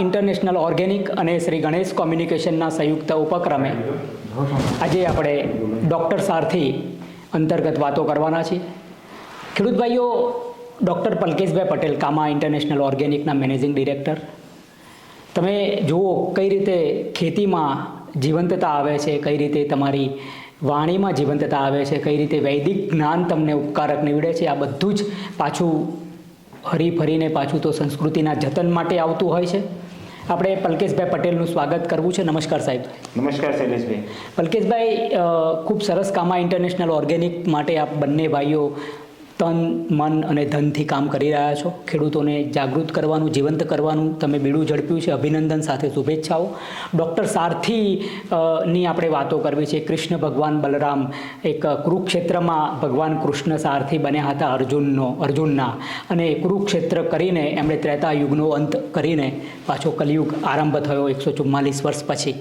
International organic અને શ્રી ગણેશ કોમ્યુનિકેશનના સંયુક્ત ઉપક્રમે આજે આપણે ડૉક્ટર સારથી અંતર્ગત વાતો કરવાના છીએ. ખેડૂત ભાઈઓ, ડૉક્ટર પલકેશભાઈ પટેલ, કામા ઇન્ટરનેશનલ ઓર્ગેનિકના મેનેજિંગ ડિરેક્ટર. તમે જુઓ કઈ રીતે ખેતીમાં જીવંતતા આવે છે, કઈ રીતે તમારી વાણીમાં જીવંતતા આવે છે, કઈ રીતે વૈદિક જ્ઞાન તમને ઉપકારક નીવડે છે. આ બધું જ પાછું હરીફરીને પાછું તો સંસ્કૃતિના જતન માટે આવતું હોય છે. આપણે પલકેશભાઈ પટેલનું સ્વાગત કરવું છે. નમસ્કાર સાહેબ. નમસ્કાર શૈલેષભાઈ. પલકેશભાઈ, ખૂબ સરસ કામા ઇન્ટરનેશનલ ઓર્ગેનિક માટે આપ બંને ભાઈઓ તન, મન અને ધનથી કામ કરી રહ્યા છો. ખેડૂતોને જાગૃત કરવાનું, જીવંત કરવાનું તમે બીડું ઝડપ્યું છે. અભિનંદન સાથે શુભેચ્છાઓ. ડૉક્ટર સારથી ની આપણે વાતો કરવી છે. કૃષ્ણ ભગવાન બલરામ એક કુરુક્ષેત્રમાં ભગવાન કૃષ્ણ સારથી બન્યા હતા અર્જુનના, અને કુરુક્ષેત્ર કરીને એમણે ત્રેતા યુગનો અંત કરીને પાછો કલિયુગ આરંભ થયો 144 વર્ષ પછી.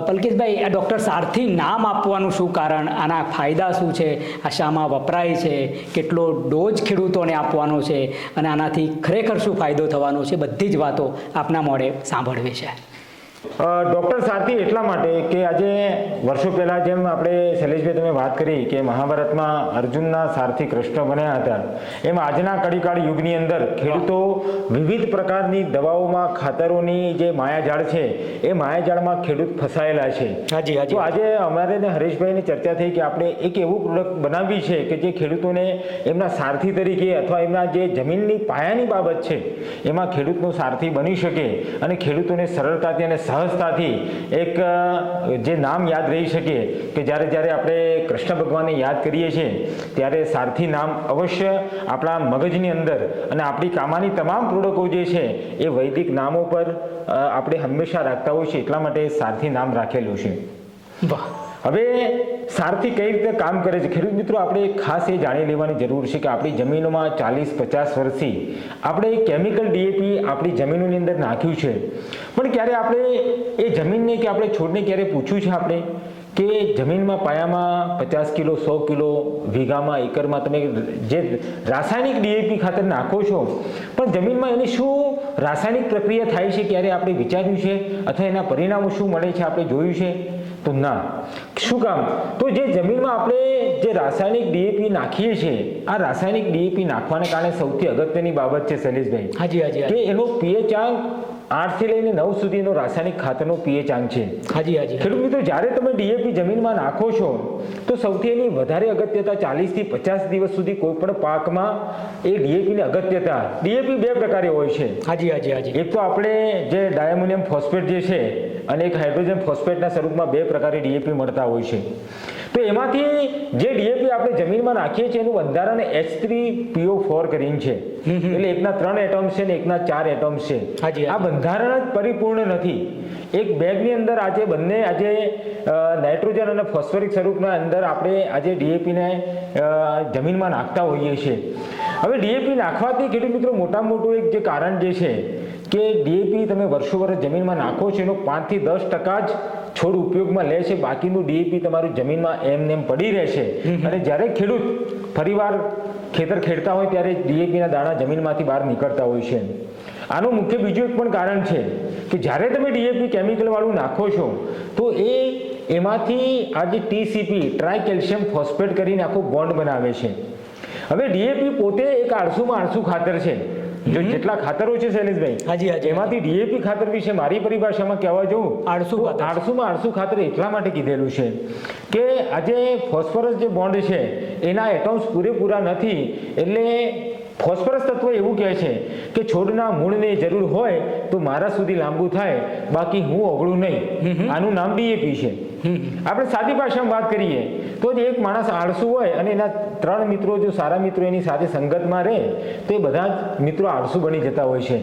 પલકેશભાઈ, આ ડૉક્ટર સારથી નામ આપવાનું શું કારણ? આના ફાયદા શું છે? આ શામાં વપરાય છે? કેટલો ડોઝ ખેડૂતોને આપવાનો છે? અને આનાથી ખરેખર શું ફાયદો થવાનો છે? બધી જ વાતો આપના મોઢે સાંભળવી છે. ડૉક્ટર સારથી એટલા માટે કે આજે વર્ષો પહેલાં જેમ આપણે શૈલેષભાઈ તમે વાત કરી કે મહાભારતમાં અર્જુનના સારથી કૃષ્ણ બન્યા હતા, એમ આજના કડીકાળ યુગની અંદર ખેડૂતો વિવિધ પ્રકારની દવાઓમાં, ખાતરોની જે માયાજાળ છે એ માયાજાળમાં ખેડૂત ફસાયેલા છે. તો આજે અમારે ને હરેશભાઈની ચર્ચા થઈ કે આપણે એક એવું પ્રોડક્ટ બનાવવી છે કે જે ખેડૂતોને એમના સારથી તરીકે અથવા એમના જે જમીનની પાયાની બાબત છે એમાં ખેડૂતનો સારથી બની શકે અને ખેડૂતોને સરળતાથી અને સહજતાથી એક જે નામ યાદ રહી શકે કે જ્યારે આપણે કૃષ્ણ ભગવાનને યાદ કરીએ છીએ ત્યારે સારથી નામ અવશ્ય આપણા મગજની અંદર, અને આપણી કામાની તમામ પ્રોડક્ટો જે છે એ વૈદિક નામો પર આપણે હંમેશા રાખતા હોઈએ છીએ. એટલા માટે સારથી નામ રાખેલું છે. વાહ. હવે સારથી કઈ રીતે કામ કરે છે ખેડૂત મિત્રો, આપણે ખાસ એ જાણી લેવાની જરૂર છે કે આપણી જમીનોમાં 40-50 વર્ષથી આપણે કેમિકલ ડીએપી આપણી જમીનોની અંદર નાખ્યું છે, પણ ક્યારે આપણે એ જમીનને કે આપણે છોડને ક્યારે પૂછ્યું છે આપણે કે જમીનમાં પાયામાં 50 કિલો, 100 કિલો વીઘામાં, એકરમાં તમે જે રાસાયણિક ડીએપી ખાતર નાખો છો, પણ જમીનમાં એની શું રાસાયણિક પ્રક્રિયા થાય છે ક્યારે આપણે વિચાર્યું છે? અથવા એના પરિણામો શું મળે છે આપણે જોયું છે? તો ના. શું કામ? તો જે જમીનમાં આપણે જે રાસાયણિક ડીએપી નાખીએ છીએ, આ રાસાયણિક ડીએપી નાખવાને કારણે સૌથી અગત્યની બાબત છે શૈલેષભાઈ, હાજી, કે એનો પીએચ આંક 8 થી લઈને 9 સુધીનો રાસાયણિક ખાતરનો પીએચ આંક છે. ખેડૂત મિત્રો, જ્યારે તમે ડીએપી જમીનમાં નાખો છો તો સૌથી એની વધારે અગત્યતા 40 થી 50 દિવસ સુધી કોઈ પણ પાકમાં એ ડીએપીની અગત્યતા. ડીએપી બે પ્રકારે હોય છે. એક તો આપણે જે ડાયમોનિયમ ફોસ્ફેટ જે છે અને એક હાઇડ્રોજન ફોસ્ફેટના સ્વરૂપમાં બે પ્રકારે ડીએપી મળતા હોય છે. તો એમાંથી જે ડીએપી આપણે જમીનમાં નાખીએ છીએ એનું બંધારણ H3PO4 કરીને છે. એટલે એકના 3 એટમ્સ છે ને એકના 4 એટમ્સ છે. આ બંધારણ જ પરિપૂર્ણ નથી. એક બેગની અંદર આજે બંને આજે નાઇટ્રોજન અને ફોસ્ફરિક સ્વરૂપના અંદર આપણે આજે ડીએપીને જમીનમાં નાખતા હોઈએ છીએ. હવે ડીએપી નાખવાથી ખેડૂત મિત્રો મોટામાં મોટું એક જે કારણ જે છે કે ડીએપી તમે વર્ષો વર્ષ જમીનમાં નાખો છો એનો 5 થી 10% જ છોડ ઉપયોગમાં લે છે, બાકીનું ડીએપી તમારું જમીનમાં એમ પડી રહે છે. અને જ્યારે ખેડૂત ફરીવાર ખેતર ખેડતા હોય ત્યારે ડીએપીના દાણા જમીનમાંથી બહાર નીકળતા હોય છે. આનું મુખ્ય બીજું એક પણ કારણ છે કે જ્યારે તમે ડીએપી કેમિકલ વાળું નાખો છો તો એમાંથી આ જે TCP, ટ્રાય કેલ્શિયમ ફોસ્ફેટ કરીને આખો બોન્ડ બનાવે છે. હવે ડીએપી પોતે એક આળસુમાં આળસુ ખાતર છે. જો જેટલા ખાતરો છે શૈલેષભાઈ, એમાંથી ડીએપી ખાતર વિશે મારી પરિભાષામાં કહેવા જવું, આળસુમાં આળસુ ખાતર એટલા માટે કીધેલું છે કે આજે ફોસ્ફરસ જે બોન્ડ છે એના એટમ્સ પૂરેપૂરા નથી. એટલે ફોસ્ફરસ તત્વ એવું કહે છે કે છોડના મૂળને જરૂર હોય તો મારા સુધી લાંબુ થાય, બાકી હું ઓગળું નહીં. આનું નામ ડીએપી છે. આપણે સાદી ભાષામાં વાત કરીએ તો એક માણસ આળસુ હોય અને એના 3 મિત્રો જો સારા મિત્રો એની સાથે સંગતમાં રહે તો એ બધા જ મિત્રો આળસુ બની જતા હોય છે.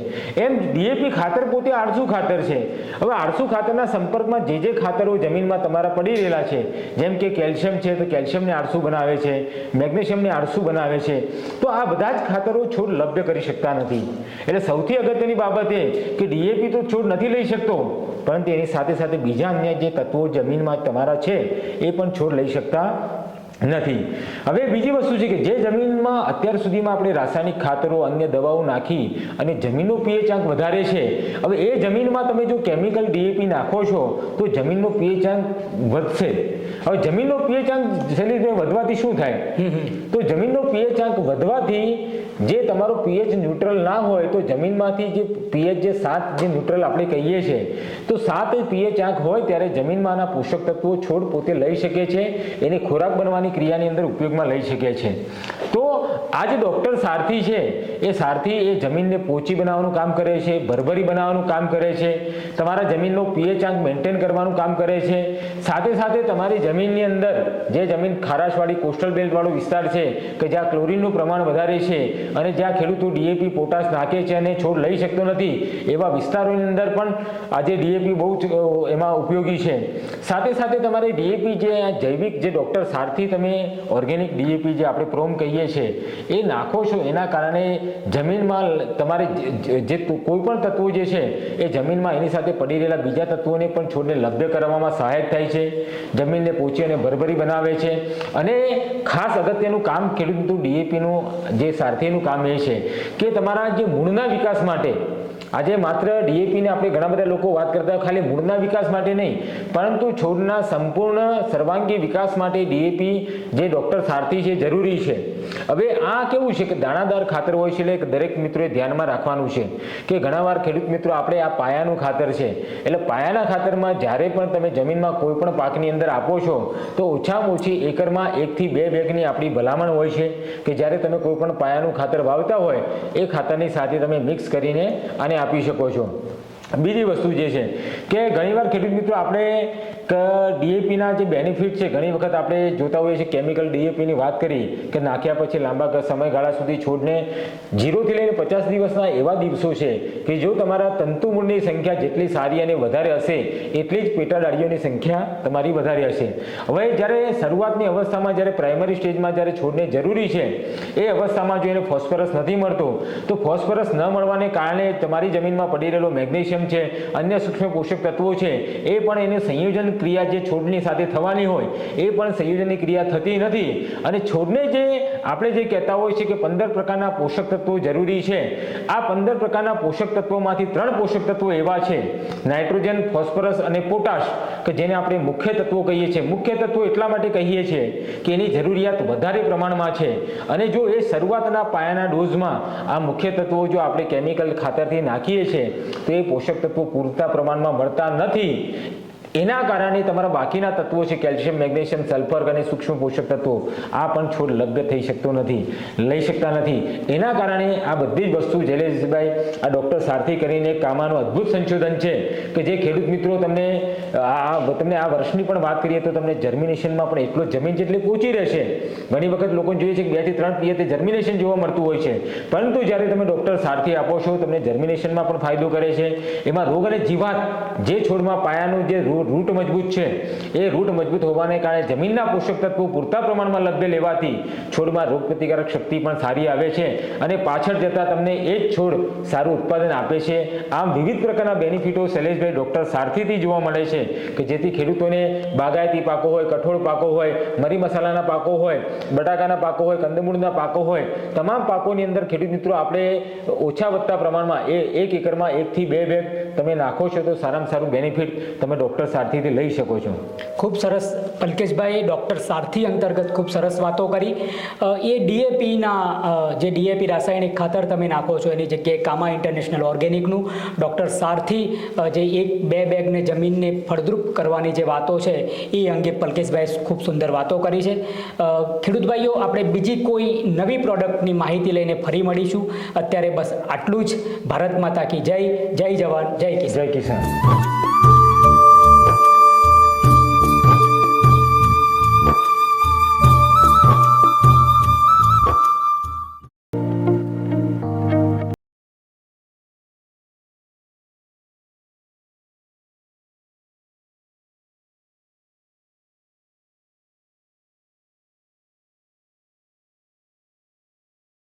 એમ ડીએપી ખાતર પોતે આળસુ ખાતર છે. હવે આળસુ ખાતરના સંપર્કમાં જે ખાતરો જમીનમાં તમારા પડી રહેલા છે, જેમ કે કેલ્શિયમ છે તો કેલ્શિયમને આળસુ બનાવે છે, મેગ્નેશિયમને આળસુ બનાવે છે, તો આ બધા જ ખાતરો છોડ લભ્ય કરી શકતા નથી. એટલે સૌથી અગત્યની બાબત એ કે ડીએપી તો છોડ નથી લઈ શકતો, પરંતુ એની સાથે સાથે બીજા અન્ય જે તત્વો જમીનમાં તમારા છે એ પણ છોડ લઈ શકતા નથી. હવે બીજી વસ્તુ છે કે જે જમીનમાં અત્યાર સુધીમાં આપણે રાસાયણિક ખાતરો અન્ય દવાઓ નાખી અને જમીનનો પીએચ આંક વધારે છે, હવે એ જમીનમાં તમે જો કેમિકલ ડીએપી નાખો છો તો જમીનનો પીએચ આંક વધશે. હવે જમીનનો પીએચ આંક શૈલેષભાઈ વધવાથી શું થાય? તો જમીનનો પીએચ આંક વધવાથી જે તમારો પીએચ ન્યુટ્રલ ના હોય તો જમીનમાંથી જે પીએચ જે 7 જે ન્યુટ્રલ આપણે કહીએ છીએ તો 7 પીએચ આંક હોય ત્યારે જમીનમાંના પોષક તત્વો છોડ પોતે લઈ શકે છે, એને ખોરાક બનવાની ક્રિયાની અંદર ઉપયોગમાં લઈ શકે છે. તો આ જે ડોક્ટર સારથી છે એ સારથી એ જમીનને પોચી બનાવવાનું કામ કરે છે, ભરભરી બનાવવાનું કામ કરે છે, તમારા જમીનનો પીએચ આંક મેન્ટેન કરવાનું કામ કરે છે. સાથે સાથે તમારી જમીનની અંદર જે જમીન ખારાશવાળી કોસ્ટલ બેલ્ટવાળો વિસ્તાર છે કે જ્યાં ક્લોરીનનું પ્રમાણ વધારે છે અને જ્યાં ખેડૂતો ડીએપી પોટાશ નાખે છે અને છોડ લઈ શકતો નથી એવા વિસ્તારોની અંદર પણ આજે ડીએપી બહુ જ એમાં ઉપયોગી છે. સાથે સાથે તમારે ડીએપી જે જૈવિક જે ડોક્ટર સારથી તમે ઓર્ગેનિક ડીએપી જે આપણે પ્રોમ કહીએ છીએ એ નાખો છો એના કારણે જમીનમાં તમારે જે કોઈ પણ તત્વો જે છે એ જમીનમાં એની સાથે પડી રહેલા બીજા તત્વોને પણ છોડને લભ્ય કરવામાં સહાયક થાય છે, જમીનને પોચી અને ભરભરી બનાવે છે. અને ખાસ અગત્યનું કામ ખેડૂતો ડીએપીનું જે સારથીનું કામ એ છે કે તમારા જે મૂળના વિકાસ માટે આજે માત્ર ડીએપીને આપણે ઘણા બધા લોકો વાત કરતા ખાલી મૂળના વિકાસ માટે નહીં પરંતુ છોડના સંપૂર્ણ સર્વાંગી વિકાસ માટે ડીએપી જે ડોક્ટર સારથી છે જરૂરી છે. હવે આ કેવું છે કે દાણાદાર ખાતર હોય છે એટલે દરેક મિત્રોએ ધ્યાનમાં રાખવાનું છે કે ઘણાવાર ખેડૂત મિત્રો આપણે આ પાયાનું ખાતર છે એટલે પાયાના ખાતરમાં જ્યારે પણ તમે જમીનમાં કોઈ પણ પાકની અંદર આપો છો તો ઓછામાં ઓછી એકરમાં 1 થી 2 બેગની આપણી ભલામણ હોય છે કે જ્યારે તમે કોઈ પણ પાયાનું ખાતર વાવતા હોય એ ખાતરની સાથે તમે મિક્સ કરીને આને આપી શકો છો. બીજી વસ્તુ જે છે કે ઘણીવાર ખેડૂત મિત્રો આપણે ડીએપીના જે બેનિફિટ છે ઘણી વખત આપણે જોતા હોઈએ છીએ કેમિકલ ડીએપીની વાત કરી કે નાખ્યા પછી લાંબા સમયગાળા સુધી છોડને 0 થી લઈને 50 દિવસના એવા દિવસો છે કે જો તમારા તંતુમૂળની સંખ્યા જેટલી સારી અને વધારે હશે એટલી જ પેટાડાળીઓની સંખ્યા તમારી વધારે હશે. હવે જ્યારે શરૂઆતની અવસ્થામાં જ્યારે પ્રાઇમરી સ્ટેજમાં જ્યારે છોડને જરૂરી છે એ અવસ્થામાં જો એને ફોસ્ફરસ નથી મળતો તો ફોસ્ફરસ ન મળવાને કારણે તમારી જમીનમાં પડી રહેલો મેગ્નેશિયમ છે, અન્ય સૂક્ષ્મ પોષક તત્વો છે એ પણ એને સંયોજન ક્રિયા જે છોડની સાથે થવાની હોય એ પણ સંયોજનની ક્રિયા થતી નથી અને છોડને જે આપણે જે કહેતા હોય છે કે 15 પ્રકારના પોષક તત્વો જરૂરી છે, આ 15 પ્રકારના પોષક તત્વોમાંથી 3 પોષક તત્વો એવા છે નાઇટ્રોજન, ફોસ્ફરસ અને પોટાશ કે જેને આપણે મુખ્ય તત્વો કહીએ છીએ. મુખ્ય તત્વો એટલા માટે કહીએ છીએ કે એની જરૂરિયાત વધારે પ્રમાણમાં છે અને જો એ શરૂઆતના પાયાના ડોઝમાં આ મુખ્ય તત્વો જો આપણે કેમિકલ ખાતરથી નાખીએ છીએ તો એ પોષક તત્વો પૂરતા પ્રમાણમાં મળતા નથી. એના કારણે તમારા બાકીના તત્વો છે કેલ્શિયમ, મેગ્નેશિયમ, સલ્ફર અને સૂક્ષ્મ પોષક તત્વો આ પણ છોડ લભ્ય થઈ શકતો નથી, લઈ શકતા નથી. એના કારણે આ બધી જ વસ્તુ જયલેશભાઈ આ ડોક્ટર સારથી કરીને કામાનું અદ્ભુત સંશોધન છે કે જે ખેડૂત મિત્રો તમને આ વર્ષની પણ વાત કરીએ તો તમને જર્મિનેશનમાં પણ એટલો જમીન જેટલી પહોંચી રહેશે. ઘણી વખત લોકો જોઈએ છે કે 2 થી 3 પીએચએ જર્મિનેશન જોવા મળતું હોય છે પરંતુ જ્યારે તમે ડોક્ટર સારથી આપો છો તમને જર્મિનેશનમાં પણ ફાયદો કરે છે. એમાં રોગ અને જીવાત જે છોડમાં પાયાનું જે રૂટ મજબૂત છે એ રૂટ મજબૂત હોવાને કારણે જમીનના પોષક તત્વો પૂરતા પ્રમાણમાં લભ્ય લેવાથી છોડમાં રોગ પ્રતિકારક શક્તિ પણ સારી આવે છે અને પાછળ જતા તમને એ જ છોડ સારું ઉત્પાદન આપે છે. આમ વિવિધ પ્રકારના બેનિફિટો શૈલેષભાઈ ડોક્ટર સારથીથી જોવા મળે છે કે જેથી ખેડૂતોને બાગાયતી પાકો હોય, કઠોળ પાકો હોય, મરી મસાલાના પાકો હોય, બટાકાના પાકો હોય, કંદમૂળના પાકો હોય, તમામ પાકોની અંદર ખેડૂત મિત્રો આપણે ઓછા વધતા પ્રમાણમાં 1 એકરમાં 1 થી 2 બેગ તમે નાખો છો તો સારામાં સારું બેનિફિટ તમે ડોક્ટર સારથીથી લઈ શકો છો. ખૂબ સરસ પલકેશભાઈ, ડૉક્ટર સારથી અંતર્ગત ખૂબ સરસ વાતો કરી. એ ડીએપીના જે ડીએપી રાસાયણિક ખાતર તમે નાખો છો એની જગ્યાએ કામા ઇન્ટરનેશનલ ઓર્ગેનિકનું ડૉક્ટર સારથી જે 1-2 બેગને જમીનને ફળદ્રુપ કરવાની જે વાતો છે એ અંગે પલકેશભાઈ ખૂબ સુંદર વાતો કરી છે. ખેડૂત ભાઈઓ, આપણે બીજી કોઈ નવી પ્રોડક્ટની માહિતી લઈને ફરી મળીશું. અત્યારે બસ આટલું જ. ભારત માતા કી જય. જય જવાન, જય કિસાન. જય કિસાન.